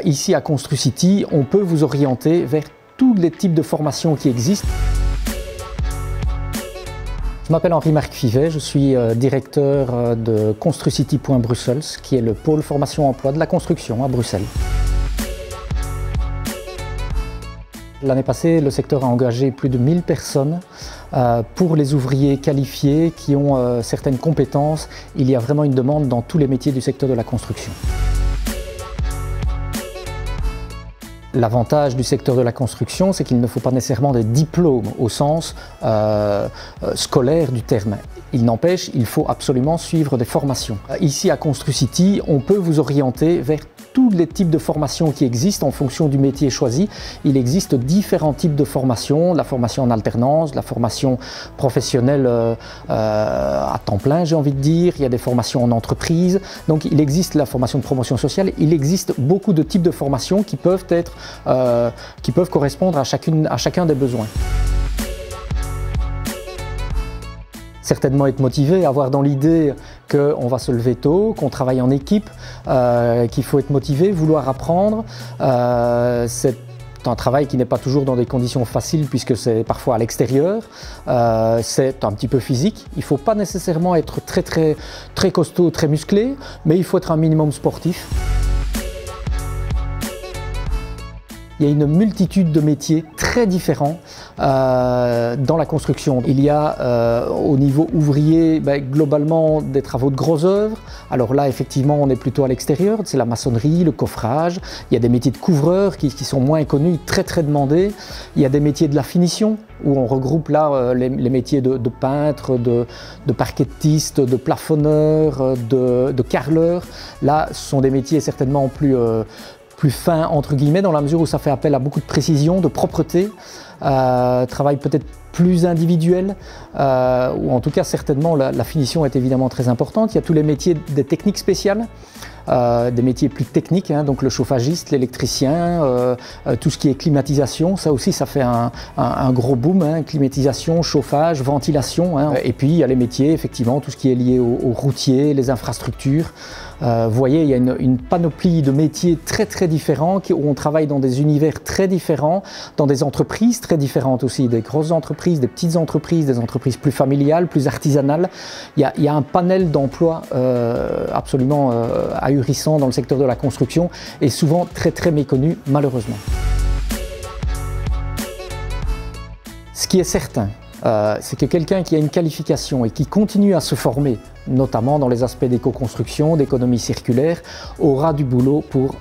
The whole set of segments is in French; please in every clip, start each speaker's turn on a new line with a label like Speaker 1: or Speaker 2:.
Speaker 1: Ici à Construcity, on peut vous orienter vers tous les types de formations qui existent. Je m'appelle Henri-Marc Fivet, je suis directeur de Construcity.Brussels, qui est le pôle formation-emploi de la construction à Bruxelles. L'année passée, le secteur a engagé plus de 1000 personnes. Pour les ouvriers qualifiés qui ont certaines compétences, il y a vraiment une demande dans tous les métiers du secteur de la construction. L'avantage du secteur de la construction, c'est qu'il ne faut pas nécessairement des diplômes au sens scolaire du terme. Il n'empêche, il faut absolument suivre des formations. Ici à Construcity, on peut vous orienter vers tous les types de formations qui existent en fonction du métier choisi. Il existe différents types de formations, la formation en alternance, la formation professionnelle à temps plein, j'ai envie de dire. Il y a des formations en entreprise. Donc il existe la formation de promotion sociale. Il existe beaucoup de types de formations qui peuvent correspondre à chacun des besoins. Certainement être motivé, avoir dans l'idée qu'on va se lever tôt, qu'on travaille en équipe, qu'il faut être motivé, vouloir apprendre. C'est un travail qui n'est pas toujours dans des conditions faciles puisque c'est parfois à l'extérieur. C'est un petit peu physique. Il ne faut pas nécessairement être très costaud, très musclé, mais il faut être un minimum sportif. Il y a une multitude de métiers très différents dans la construction. Il y a au niveau ouvrier globalement des travaux de gros œuvres. Alors là effectivement on est plutôt à l'extérieur, c'est la maçonnerie, le coffrage. Il y a des métiers de couvreurs qui sont moins connus, très demandés. Il y a des métiers de la finition où on regroupe là les métiers de peintre, de parquettiste, de plafonneur, de carreleur. Là ce sont des métiers certainement plus fin entre guillemets dans la mesure où ça fait appel à beaucoup de précision, de propreté, travail peut-être plus individuel, ou en tout cas certainement la finition est évidemment très importante. Il y a tous les métiers des techniques spéciales, des métiers plus techniques, donc le chauffagiste, l'électricien, tout ce qui est climatisation, ça aussi ça fait un gros boom, climatisation, chauffage, ventilation, et puis il y a les métiers effectivement, tout ce qui est lié aux routiers, les infrastructures. Vous voyez, il y a une panoplie de métiers très différents où on travaille dans des univers très différents, dans des entreprises très différentes aussi, des grosses entreprises, des petites entreprises, des entreprises plus familiales, plus artisanales. Il y a un panel d'emplois absolument ahurissant dans le secteur de la construction et souvent très méconnu malheureusement. Ce qui est certain, c'est que quelqu'un qui a une qualification et qui continue à se former, notamment dans les aspects d'éco-construction, d'économie circulaire, aura du boulot pour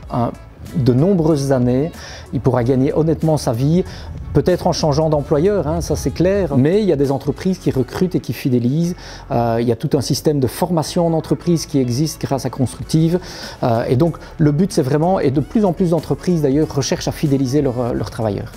Speaker 1: de nombreuses années. Il pourra gagner honnêtement sa vie, peut-être en changeant d'employeur, ça c'est clair, mais il y a des entreprises qui recrutent et qui fidélisent. Il y a tout un système de formation en entreprise qui existe grâce à Constructive. Et donc le but c'est vraiment, et de plus en plus d'entreprises d'ailleurs recherchent à fidéliser leurs travailleurs.